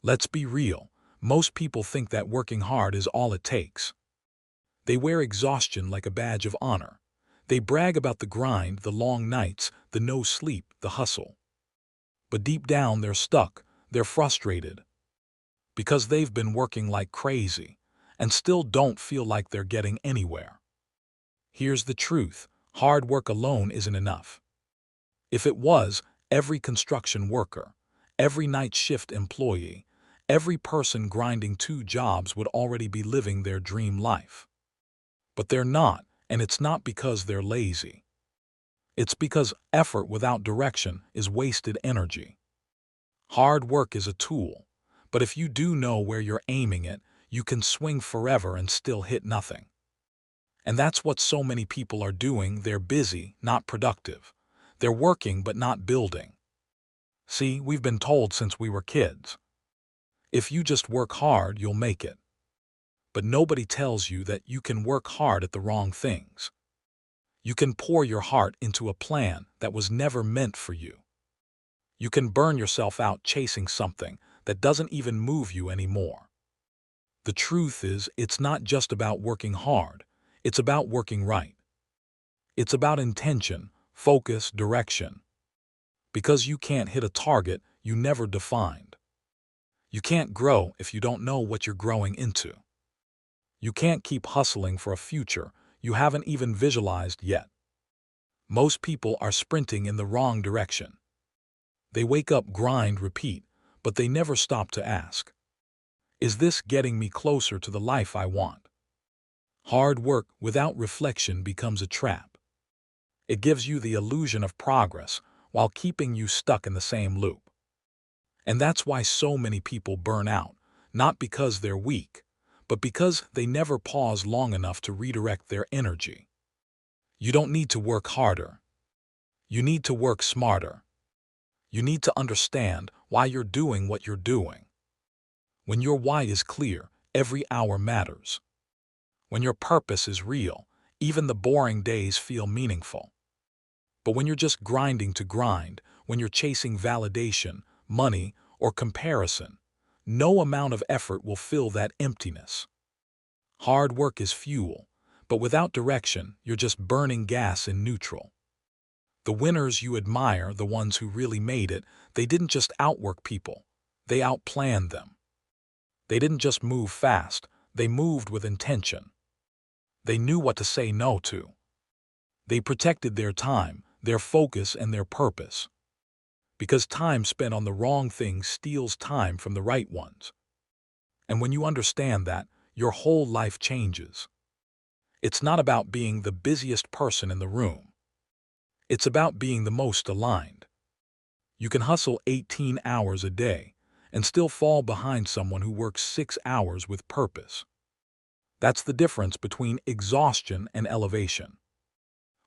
Let's be real. Most people think that working hard is all it takes. They wear exhaustion like a badge of honor. They brag about the grind, the long nights, the no sleep, the hustle. But deep down they're stuck, they're frustrated, because they've been working like crazy and still don't feel like they're getting anywhere. Here's the truth: hard work alone isn't enough. If it was, every construction worker, every night shift employee, every person grinding 2 jobs would already be living their dream life. But they're not, and it's not because they're lazy. It's because effort without direction is wasted energy. Hard work is a tool, but if you do know where you're aiming it, you can swing forever and still hit nothing. And that's what so many people are doing. They're busy, not productive. They're working but not building. See, we've been told since we were kids, if you just work hard, you'll make it. But nobody tells you that you can work hard at the wrong things. You can pour your heart into a plan that was never meant for you. You can burn yourself out chasing something that doesn't even move you anymore. The truth is, it's not just about working hard, it's about working right. It's about intention, focus, direction. Because you can't hit a target you never defined. You can't grow if you don't know what you're growing into. You can't keep hustling for a future you haven't even visualized yet. Most people are sprinting in the wrong direction. They wake up, grind, repeat, but they never stop to ask, is this getting me closer to the life I want? Hard work without reflection becomes a trap. It gives you the illusion of progress while keeping you stuck in the same loop. And that's why so many people burn out, not because they're weak, but because they never pause long enough to redirect their energy. You don't need to work harder. You need to work smarter. You need to understand why you're doing what you're doing. When your why is clear, every hour matters. When your purpose is real, even the boring days feel meaningful. But when you're just grinding to grind, when you're chasing validation, money, or comparison, no amount of effort will fill that emptiness. Hard work is fuel, but without direction, you're just burning gas in neutral. The winners you admire, the ones who really made it, they didn't just outwork people, they outplanned them. They didn't just move fast, they moved with intention. They knew what to say no to. They protected their time, their focus, and their purpose. Because time spent on the wrong things steals time from the right ones. And when you understand that, your whole life changes. It's not about being the busiest person in the room. It's about being the most aligned. You can hustle 18 hours a day and still fall behind someone who works 6 hours with purpose. That's the difference between exhaustion and elevation.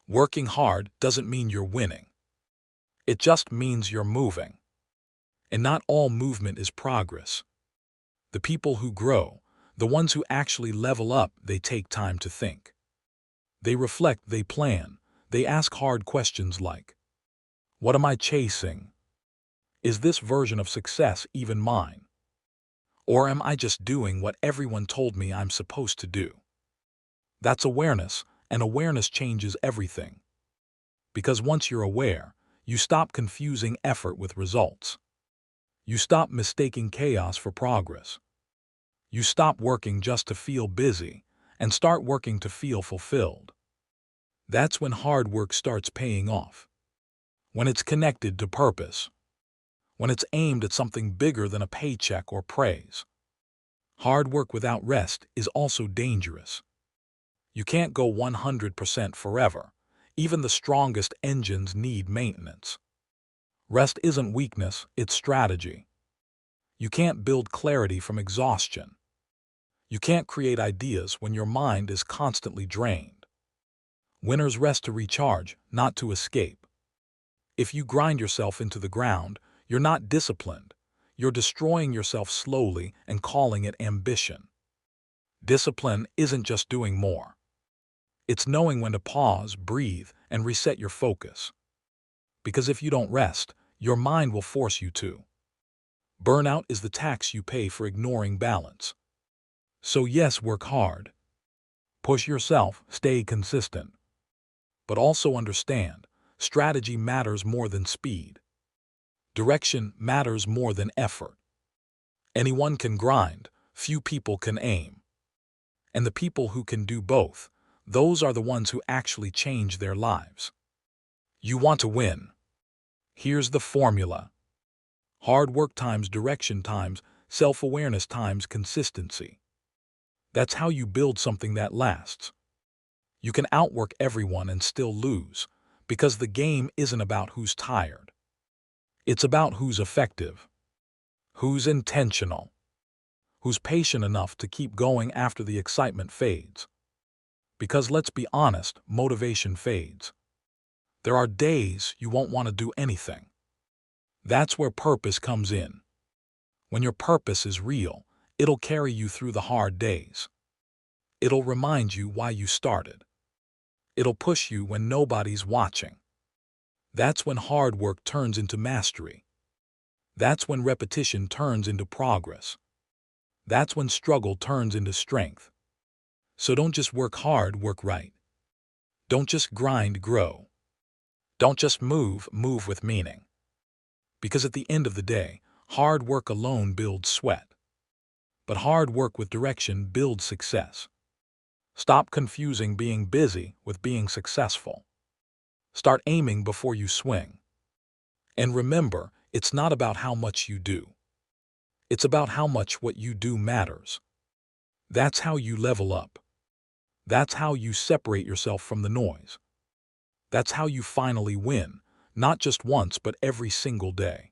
Working hard doesn't mean you're winning. It just means you're moving. And not all movement is progress. The people who grow, the ones who actually level up, they take time to think. They reflect, they plan, they ask hard questions like, what am I chasing? Is this version of success even mine? Or am I just doing what everyone told me I'm supposed to do? That's awareness, and awareness changes everything. Because once you're aware, you stop confusing effort with results. You stop mistaking chaos for progress. You stop working just to feel busy and start working to feel fulfilled. That's when hard work starts paying off. When it's connected to purpose. When it's aimed at something bigger than a paycheck or praise. Hard work without rest is also dangerous. You can't go 100% forever. Even the strongest engines need maintenance. Rest isn't weakness, it's strategy. You can't build clarity from exhaustion. You can't create ideas when your mind is constantly drained. Winners rest to recharge, not to escape. If you grind yourself into the ground, you're not disciplined. You're destroying yourself slowly and calling it ambition. Discipline isn't just doing more. It's knowing when to pause, breathe, and reset your focus. Because if you don't rest, your mind will force you to. Burnout is the tax you pay for ignoring balance. So yes, work hard. Push yourself, stay consistent. But also understand, strategy matters more than speed. Direction matters more than effort. Anyone can grind, few people can aim. And the people who can do both, those are the ones who actually change their lives. You want to win. Here's the formula. Hard work times direction times self-awareness times consistency. That's how you build something that lasts. You can outwork everyone and still lose, because the game isn't about who's tired. It's about who's effective, who's intentional, who's patient enough to keep going after the excitement fades. Because let's be honest, motivation fades. There are days you won't want to do anything. That's where purpose comes in. When your purpose is real, it'll carry you through the hard days. It'll remind you why you started. It'll push you when nobody's watching. That's when hard work turns into mastery. That's when repetition turns into progress. That's when struggle turns into strength. So don't just work hard, work right. Don't just grind, grow. Don't just move with meaning. Because at the end of the day, hard work alone builds sweat. But hard work with direction builds success. Stop confusing being busy with being successful. Start aiming before you swing. And remember, it's not about how much you do. It's about how much what you do matters. That's how you level up. That's how you separate yourself from the noise. That's how you finally win, not just once but every single day.